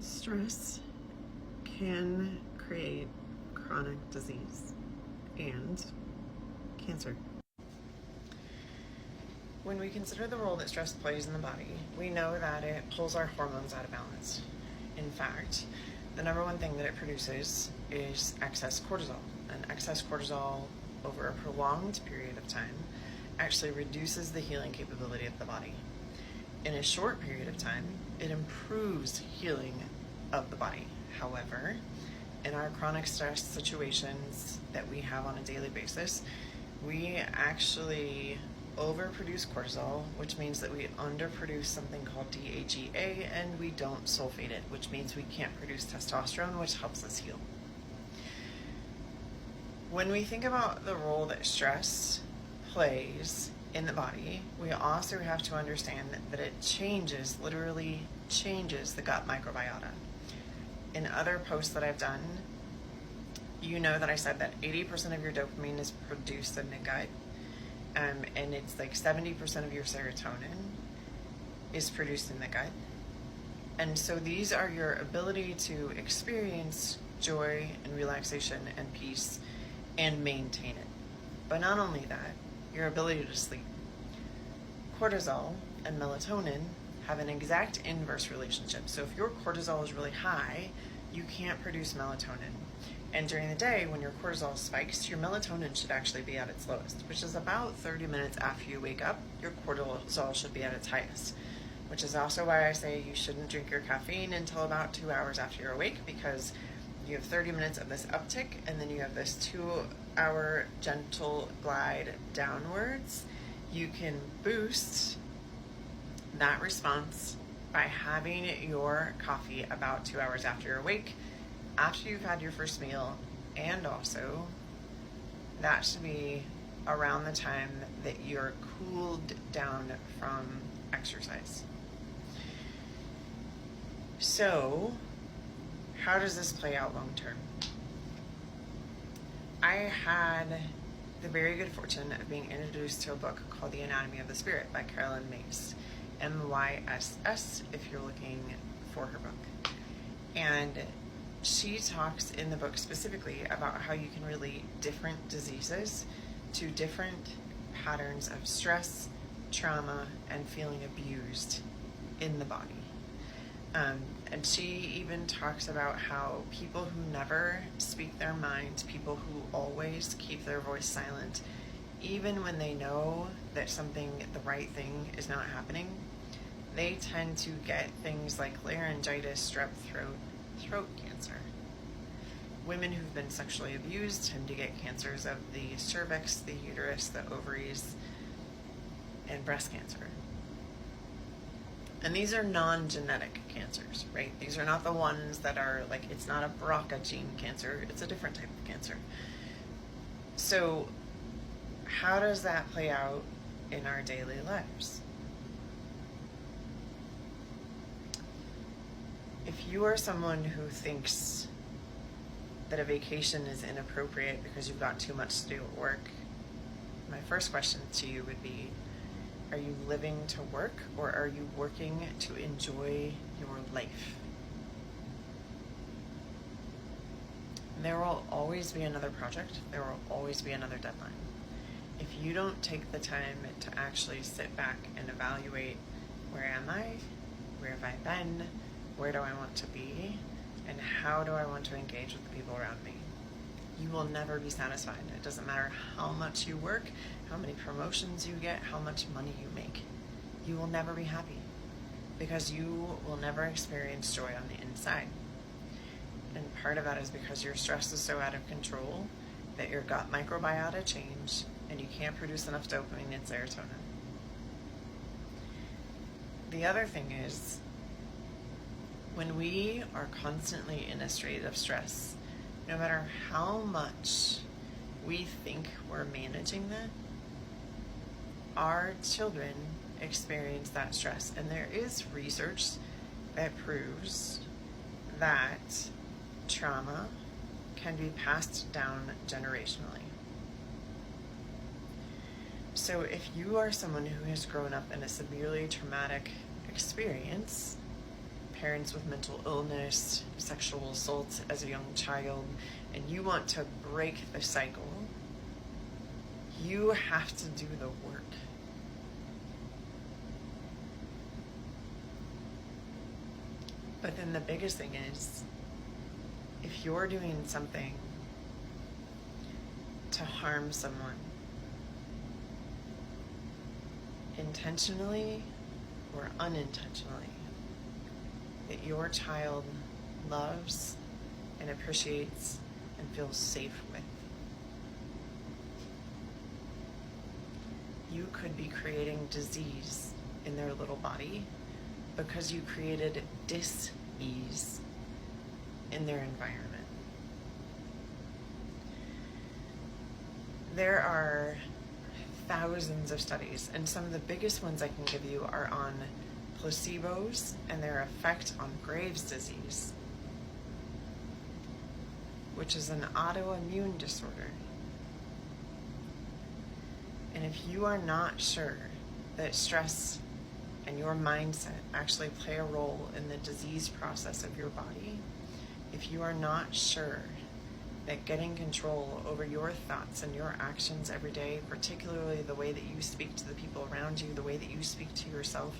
Stress can create chronic disease and cancer. When we consider the role that stress plays in the body, we know that it pulls our hormones out of balance. In fact, the number one thing that it produces is excess cortisol. And excess cortisol over a prolonged period of time actually reduces the healing capability of the body. In a short period of time, it improves healing of the body. However, in our chronic stress situations that we have on a daily basis, we actually overproduce cortisol, which means that we underproduce something called DHEA, and we don't sulfate it, which means we can't produce testosterone, which helps us heal. When we think about the role that stress plays in the body, we also have to understand that it literally changes the gut microbiota. In other posts that I've done, you know that I said that 80% of your dopamine is produced in the gut, and it's like 70% of your serotonin is produced in the gut. And so these are your ability to experience joy and relaxation and peace and maintain it. But not only that, your ability to sleep. Cortisol and melatonin have an exact inverse relationship. So if your cortisol is really high, you can't produce melatonin. And during the day, when your cortisol spikes, your melatonin should actually be at its lowest, which is about 30 minutes after you wake up. Your cortisol should be at its highest, which is also why I say you shouldn't drink your caffeine until about 2 hours after you're awake, because you have 30 minutes of this uptick, and then you have this 2-hour gentle glide downwards. You can boost that response by having your coffee about 2 hours after you're awake, after you've had your first meal, and also that should be around the time that you're cooled down from exercise. So, how does this play out long term? I had the very good fortune of being introduced to a book called The Anatomy of the Spirit by Caroline Myss, MYSS, if you're looking for her book. And she talks in the book specifically about how you can relate different diseases to different patterns of stress, trauma, and feeling abused in the body. And she even talks about how people who never speak their mind, people who always keep their voice silent, even when they know that the right thing is not happening, they tend to get things like laryngitis, strep throat cancer. Women who've been sexually abused tend to get cancers of the cervix, the uterus, the ovaries, and breast cancer. And these are non-genetic cancers, right? These are not the ones that are like, it's not a BRCA gene cancer, it's a different type of cancer. So how does that play out in our daily lives? If you are someone who thinks that a vacation is inappropriate because you've got too much to do at work, my first question to you would be, are you living to work, or are you working to enjoy your life? There will always be another project. There will always be another deadline. If you don't take the time to actually sit back and evaluate, where am I? Where have I been? Where do I want to be? And how do I want to engage with the people around me? You will never be satisfied. It doesn't matter how much you work, how many promotions you get, how much money you make. You will never be happy, because you will never experience joy on the inside. And part of that is because your stress is so out of control that your gut microbiota changed and you can't produce enough dopamine and serotonin. The other thing is, when we are constantly in a state of stress, no matter how much we think we're managing that, our children experience that stress. And there is research that proves that trauma can be passed down generationally. So if you are someone who has grown up in a severely traumatic experience, parents with mental illness, sexual assault as a young child, and you want to break the cycle, you have to do the work. But then the biggest thing is, if you're doing something to harm someone, intentionally or unintentionally, that your child loves and appreciates and feels safe with, you could be creating disease in their little body because you created dis-ease in their environment. There are thousands of studies, and some of the biggest ones I can give you are on placebos and their effect on Graves' disease, which is an autoimmune disorder. And if you are not sure that stress and your mindset actually play a role in the disease process of your body, if you are not sure that getting control over your thoughts and your actions every day, particularly the way that you speak to the people around you, the way that you speak to yourself,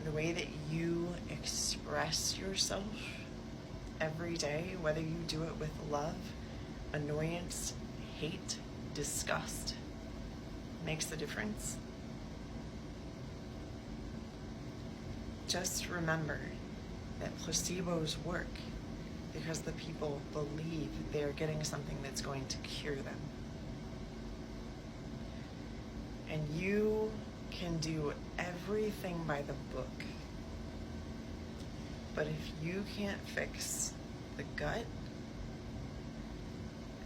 the way that you express yourself every day, whether you do it with love, annoyance, hate, disgust, makes the difference. Just remember that placebos work because the people believe they're getting something that's going to cure them. And you can do everything by the book. But if you can't fix the gut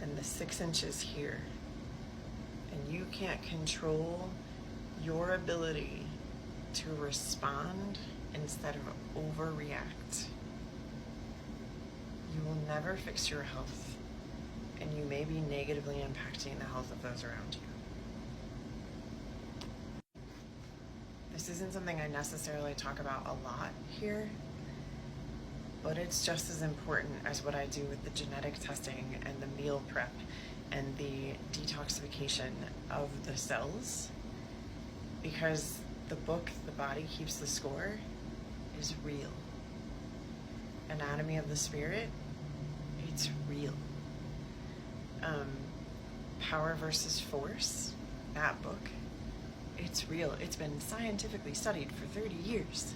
and the 6 inches here, and you can't control your ability to respond instead of overreact, you will never fix your health, and you may be negatively impacting the health of those around you. This isn't something I necessarily talk about a lot here, but it's just as important as what I do with the genetic testing and the meal prep and the detoxification of the cells, because the book, The Body Keeps the Score, is real. Anatomy of the Spirit, it's real. Power versus Force, that book, it's real. It's been scientifically studied for 30 years.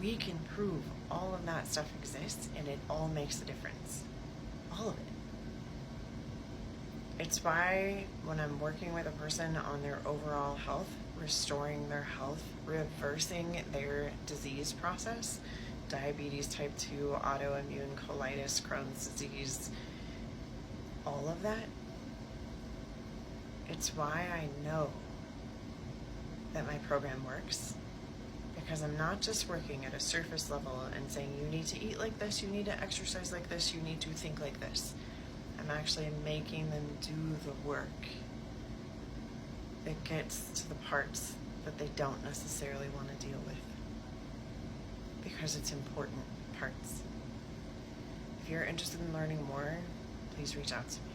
We can prove all of that stuff exists, and it all makes a difference. All of it. It's why when I'm working with a person on their overall health, restoring their health, reversing their disease process, diabetes type 2, autoimmune colitis, Crohn's disease, all of that, it's why I know that my program works. Because I'm not just working at a surface level and saying you need to eat like this, you need to exercise like this, you need to think like this. I'm actually making them do the work that gets to the parts that they don't necessarily want to deal with, because it's important parts. If you're interested in learning more, please reach out to me.